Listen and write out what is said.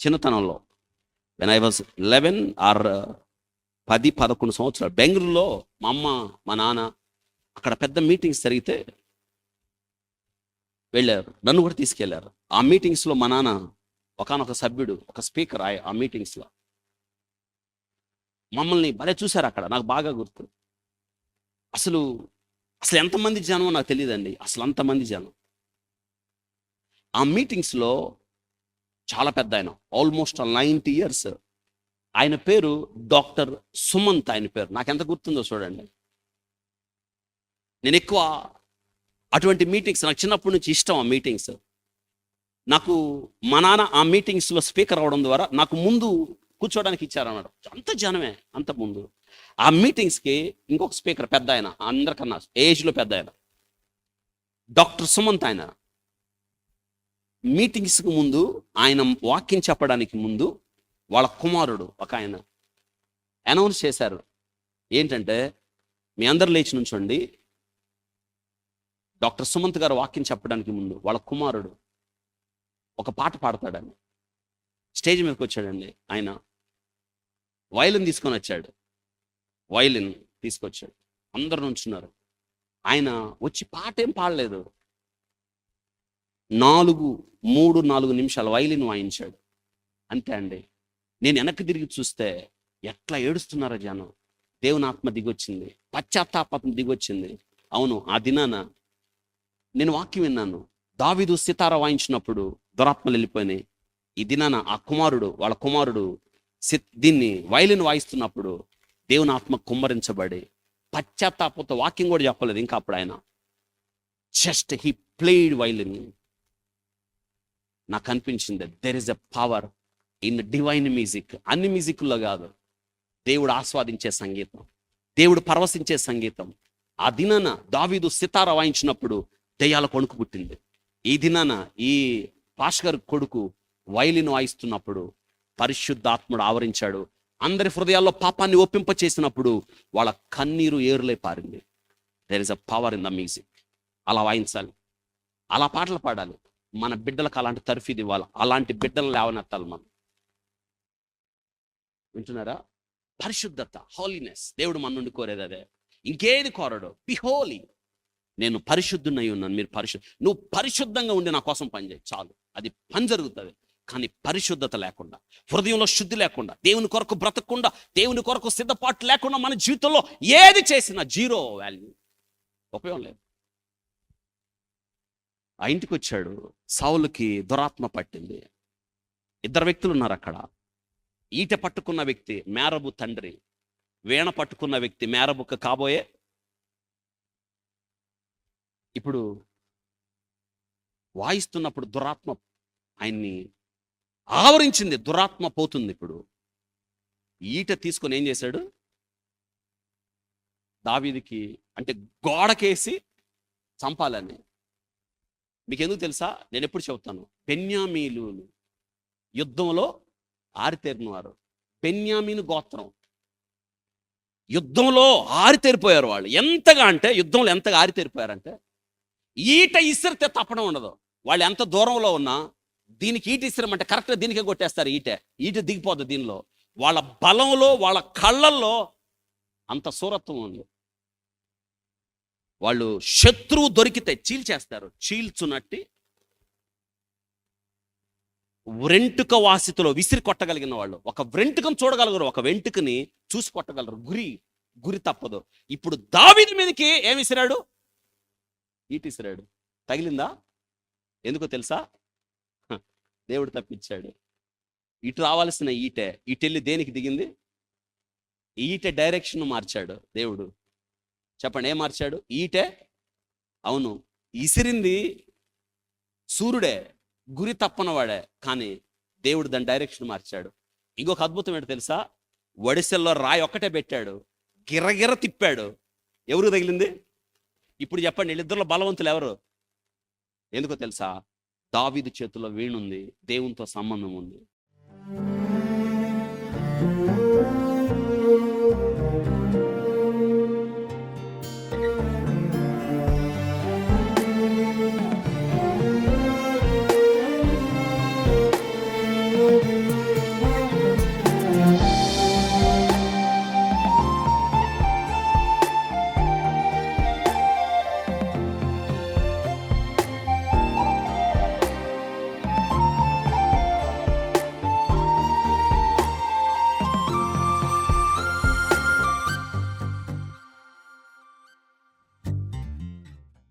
చిన్నతనంలో when I was 11 are 10-11 సంవత్సరాలు బెంగళూరులో మా అమ్మ మా నాన్న అక్కడ పెద్ద మీటింగ్స్ జరిగితే వెళ్ళారు, నన్ను కూడా తీసుకెళ్లారు. ఆ మీటింగ్స్లో మా నాన్న ఒకానొక సభ్యుడు, ఒక స్పీకర్ ఆ మీటింగ్స్లో మమ్మల్ని భలే చూశారు. అక్కడ నాకు బాగా గుర్తు. అసలు ఎంతమంది జనం నాకు తెలియదండి, అసలు అంతమంది జనం. ఆ మీటింగ్స్లో చాలా పెద్ద ఆయన, ఆల్మోస్ట్ 90 years. ఆయన పేరు డాక్టర్ సుమంత్. ఆయన పేరు నాకు ఎంత గుర్తుందో చూడండి. నేను ఎక్కువ అటువంటి మీటింగ్స్, నాకు చిన్నప్పటి నుంచి ఇష్టం. ఆ మీటింగ్స్ నాకు మా నాన్న ఆ మీటింగ్స్లో స్పీకర్ అవడం ద్వారా నాకు ముందు కూర్చోవడానికి ఇచ్చారన్నాడు. అంత జనమే, అంత ముందు. ఆ మీటింగ్స్కి ఇంకొక స్పీకర్, పెద్ద ఆయన, అందరికన్నా ఏజ్లో పెద్ద ఆయన, డాక్టర్ సుమంత్. ఆయన మీటింగ్స్కి ముందు, ఆయన వాక్యం చెప్పడానికి ముందు వాళ్ళ కుమారుడు ఒక ఆయన అనౌన్స్ చేశారు. ఏంటంటే, మీ అందరు లేచి నుంచోండి, డాక్టర్ సుమంత్ గారు వాక్యం చెప్పడానికి ముందు వాళ్ళ కుమారుడు ఒక పాట పాడతాడని స్టేజ్ మీదకి వచ్చాడండి. ఆయన వయలిన్ తీసుకొని వచ్చాడు, వయలిన్ తీసుకొచ్చాడు. అందరు నుంచున్నారు. ఆయన వచ్చి పాట ఏం పాడలేదు, 3-4 నిమిషాలు వయలిన్ వాయించాడు అంతే అండి. నేను వెనక్కి తిరిగి చూస్తే ఎట్లా ఏడుస్తున్నారో జనం. దేవుని ఆత్మ దిగొచ్చింది, పశ్చాత్తాపం దిగొచ్చింది. అవును, ఆ దినాన నేను వాక్యం విన్నాను. దావీదు సితార వాయించినప్పుడు దురాత్మలు వెళ్ళిపోయినాయి. ఈ దినాన ఆ కుమారుడు, వాళ్ళ కుమారుడు దీన్ని వయలిన్ వాయిస్తున్నప్పుడు దేవుని ఆత్మ కుమ్మరించబడి పశ్చాత్తాపంతో వాక్యం కూడా చెప్పలేదు ఇంకా అప్పుడు ఆయన. Just he played violin. నాకు అనిపించింది, there is a power in divine music. అన్ని మ్యూజిక్లో కాదు, దేవుడు ఆస్వాదించే సంగీతం, దేవుడు పరవశించే సంగీతం. ఆ దినాన దావీదు సితార వాయించినప్పుడు దెయ్యాల కొడుకు పుట్టింది. ఈ దినాన ఈ పాస్కర్ కొడుకు వయలిన్ వాయిస్తున్నప్పుడు పరిశుద్ధాత్ముడు ఆవరించాడు. అందరి హృదయాల్లో పాపాన్ని ఒప్పింప చేసినప్పుడు వాళ్ళ కన్నీరు ఏరులై పారింది. There is a power in the music. అలా వాయించాలి, అలా పాటలు పాడాలి. మన బిడ్డలకు అలాంటి తర్ఫీదు ఇవ్వాలి, అలాంటి బిడ్డలు లేవనెత్తాలి మనం. వింటున్నారా? పరిశుద్ధత, హోలీనెస్. దేవుడు మన నుండి కోరేది అదే, ఇంకేది కోరడు. బి హోలీ. నేను పరిశుద్ధునై ఉన్నాను, మీరు నువ్వు పరిశుద్ధంగా ఉండి నా కోసం పనిచేయి చాలు, అది పని జరుగుతుంది. కానీ పరిశుద్ధత లేకుండా, హృదయంలో శుద్ధి లేకుండా, దేవుని కొరకు బ్రతకకుండా, దేవుని కొరకు సిద్ధపాటు లేకుండా మన జీవితంలో ఏది చేసినా జీరో వాల్యూ, ఉపయోగం లేదు. ఆ ఇంటికి వచ్చాడు. సౌలుకి దురాత్మ పట్టింది. 2 వ్యక్తులు ఉన్నారు అక్కడ. ఈట పట్టుకున్న వ్యక్తి మేరబు తండ్రి, వీణ పట్టుకున్న వ్యక్తి మేరబుకు కాబోయే. ఇప్పుడు వాయిస్తున్నప్పుడు దురాత్మ ఆయన్ని ఆవరించింది. దురాత్మ పోతుంది. ఇప్పుడు ఈట తీసుకొని ఏం చేశాడు, దావీదుకి అంటే గోడకేసి చంపాలని. మీకు ఎందుకు తెలుసా? నేను ఎప్పుడు చెబుతాను, బెన్యామీలు యుద్ధంలో ఆరితేరిన వారు. బెన్యామీను గోత్రం యుద్ధంలో ఆరితేరిపోయారు వాళ్ళు. ఎంతగా అంటే యుద్ధంలో ఎంతగా ఆరితేరిపోయారంటే, ఈట ఇసిరితే తప్పడం ఉండదు. వాళ్ళు ఎంత దూరంలో ఉన్నా దీనికి ఈట ఇసిరమంటే కరెక్ట్గా దీనికే కొట్టేస్తారు. ఈట దిగిపోద్ది దీనిలో. వాళ్ళ బలంలో, వాళ్ళ కళ్ళల్లో అంత సూరత్వం ఉంది. వాళ్ళు శత్రువు దొరికితే చీల్చేస్తారు. చీల్చునట్టి వెంటుక వాసితలో విసిరి కొట్టగలిగిన వాళ్ళు. ఒక వెంటుకను చూడగలగరు, ఒక వెంటుకని చూసి కొట్టగలరు. గురి తప్పదు. ఇప్పుడు దావీదు మీదకి ఏమి విసిరాడు? ఈట విసిరాడు. తగిలిందా? ఎందుకో తెలుసా? దేవుడు తప్పించాడు. ఇటు రావాల్సిన ఇటెళ్ళి దేనికి దిగింది? ఈట డైరెక్షన్ మార్చాడు దేవుడు. చెప్పండి, ఏం మార్చాడు? ఈటే. అవును, ఇసిరింది సూర్యుడే, గురి తప్పనవాడే, కానీ దేవుడు దాని డైరెక్షన్ మార్చాడు. ఇంకొక అద్భుతం ఏంటో తెలుసా? ఒడిసెల్లో రాయి ఒక్కటే పెట్టాడు, గిరగిర తిప్పాడు. ఎవరు తగిలింది? ఇప్పుడు చెప్పండి, వీళ్ళిద్దరిలో బలవంతులు ఎవరు? ఎందుకో తెలుసా? దావీదు చేతిలో వీణుంది, దేవునితో సంబంధం ఉంది.